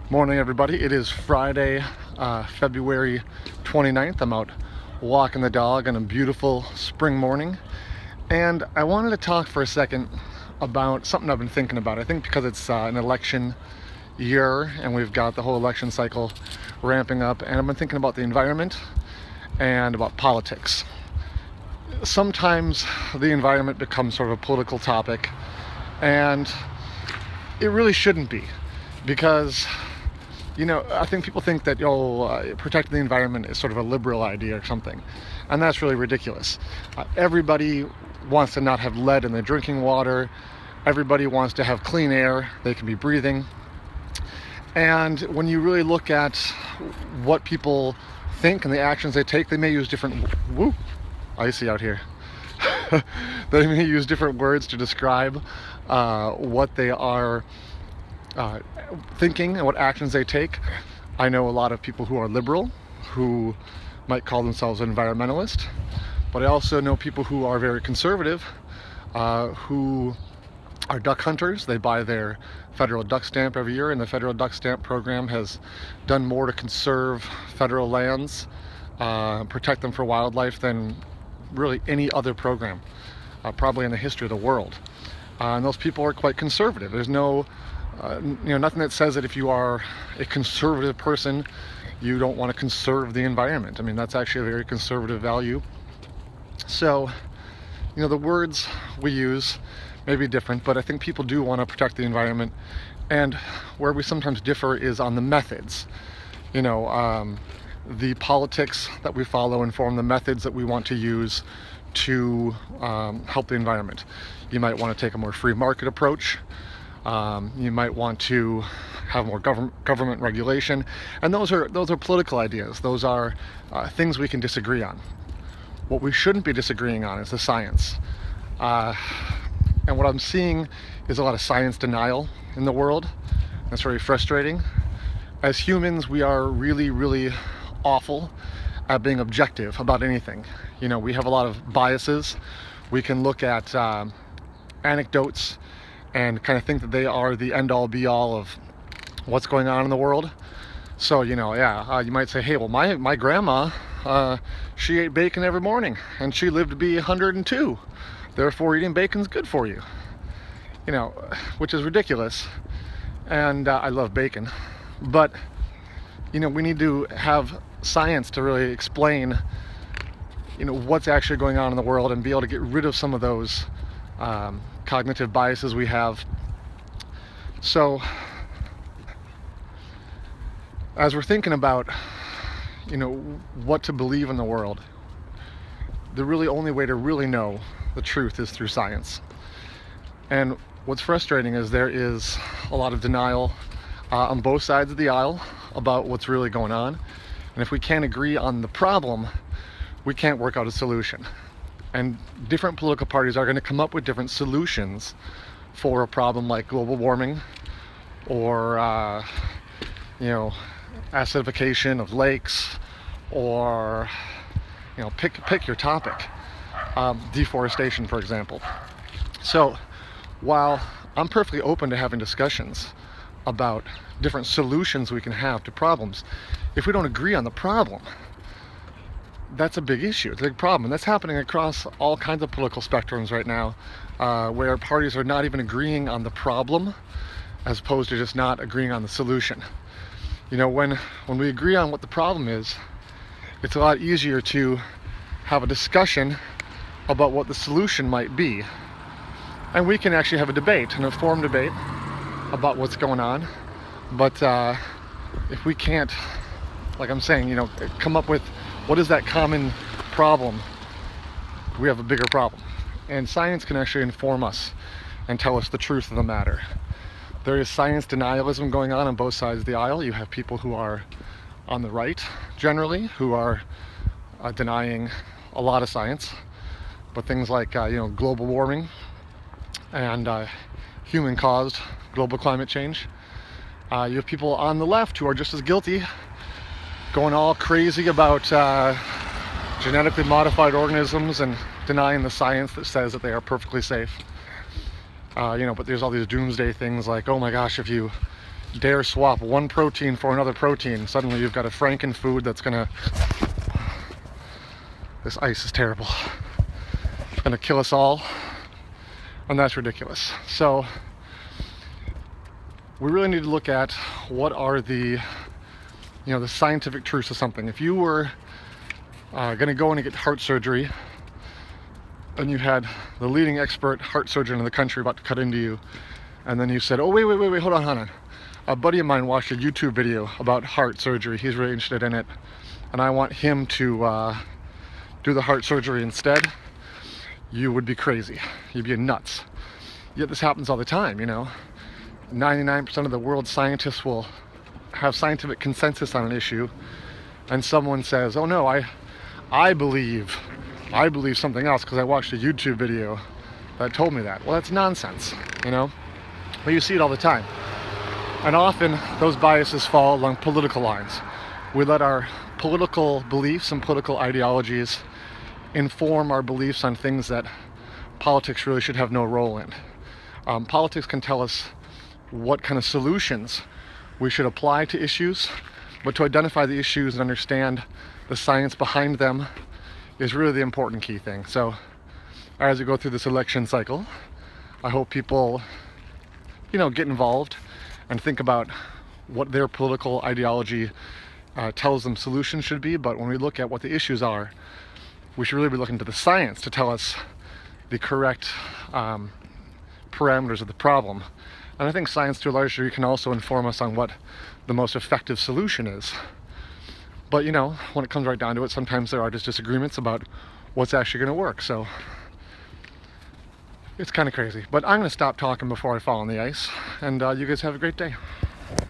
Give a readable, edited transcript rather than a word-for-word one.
Morning, everybody. It is Friday, February 29th. I'm out walking the dog on a beautiful spring morning, and I wanted to talk for a second about something I've been thinking about. I think because it's an election year and we've got the whole election cycle ramping up, and I've been thinking about the environment and about politics. Sometimes the environment becomes sort of a political topic, and it really shouldn't be, because I think people think that protecting the environment is sort of a liberal idea or something, and that's really ridiculous. Everybody wants to not have lead in their drinking water. Everybody wants to have clean air they can be breathing. And when you really look at what people think and the actions they take, they may use different icy out here. They may use different words to describe what they are thinking and what actions they take. I know a lot of people who are liberal, who might call themselves an environmentalist, but I also know people who are very conservative, who are duck hunters. They buy their federal duck stamp every year, and the federal duck stamp program has done more to conserve federal lands, protect them for wildlife than really any other program, probably in the history of the world. And those people are quite conservative. There's nothing that says that if you are a conservative person, you don't want to conserve the environment. I mean, that's actually a very conservative value. So, the words we use may be different, but I think people do want to protect the environment. And where we sometimes differ is on the methods. The politics that we follow inform the methods that we want to use to help the environment. You might want to take a more free market approach. You might want to have more government regulation, and those are political ideas. Those are things we can disagree on. What we shouldn't be disagreeing on is the science. And what I'm seeing is a lot of science denial in the world. That's very frustrating. As humans, we are really, really awful at being objective about anything. We have a lot of biases. We can look at anecdotes and kind of think that they are the end-all be-all of what's going on in the world. So, you might say, hey, well, my grandma, she ate bacon every morning, and she lived to be 102. Therefore, eating bacon's good for you. Which is ridiculous. And I love bacon. But, we need to have science to really explain, what's actually going on in the world, and be able to get rid of some of those cognitive biases we have. So as we're thinking about what to believe in the world, the really only way to really know the truth is through science. And what's frustrating is there is a lot of denial on both sides of the aisle about what's really going on. And if we can't agree on the problem, we can't work out a solution. And different political parties are going to come up with different solutions for a problem like global warming, or acidification of lakes, or pick your topic, deforestation, for example. So while I'm perfectly open to having discussions about different solutions we can have to problems, if we don't agree on the problem, that's a big issue. It's a big problem. And that's happening across all kinds of political spectrums right now, where parties are not even agreeing on the problem as opposed to just not agreeing on the solution. When we agree on what the problem is, it's a lot easier to have a discussion about what the solution might be. And we can actually have a debate, an informed debate about what's going on. But if we can't, like I'm saying, come up with what is that common problem, we have a bigger problem. And science can actually inform us and tell us the truth of the matter. There is science denialism going on both sides of the aisle. You have people who are on the right, generally, who are denying a lot of science. But things like, global warming and human-caused global climate change. You have people on the left who are just as guilty, going all crazy about genetically modified organisms and denying the science that says that they are perfectly safe. But there's all these doomsday things like, oh my gosh, if you dare swap one protein for another protein, suddenly you've got a Franken food that's gonna, this ice is terrible, gonna kill us all, and that's ridiculous. So we really need to look at what are the, the scientific truths of something. If you were gonna go in and get heart surgery, and you had the leading expert heart surgeon in the country about to cut into you, and then you said, oh, wait, hold on. A buddy of mine watched a YouTube video about heart surgery. He's really interested in it, and I want him to do the heart surgery instead. You would be crazy. You'd be nuts. Yet this happens all the time, 99% of the world's scientists will have scientific consensus on an issue, and someone says, oh no, I believe something else because I watched a YouTube video that told me that. Well, that's nonsense, But you see it all the time. And often those biases fall along political lines. We let our political beliefs and political ideologies inform our beliefs on things that politics really should have no role in. Politics can tell us what kind of solutions we should apply to issues, but to identify the issues and understand the science behind them is really the important key thing. So as we go through this election cycle, I hope people, get involved and think about what their political ideology tells them solutions should be. But when we look at what the issues are, we should really be looking to the science to tell us the correct parameters of the problem. And I think science, to a large degree, can also inform us on what the most effective solution is. But, when it comes right down to it, sometimes there are just disagreements about what's actually going to work. So it's kind of crazy. But I'm going to stop talking before I fall on the ice. And you guys have a great day.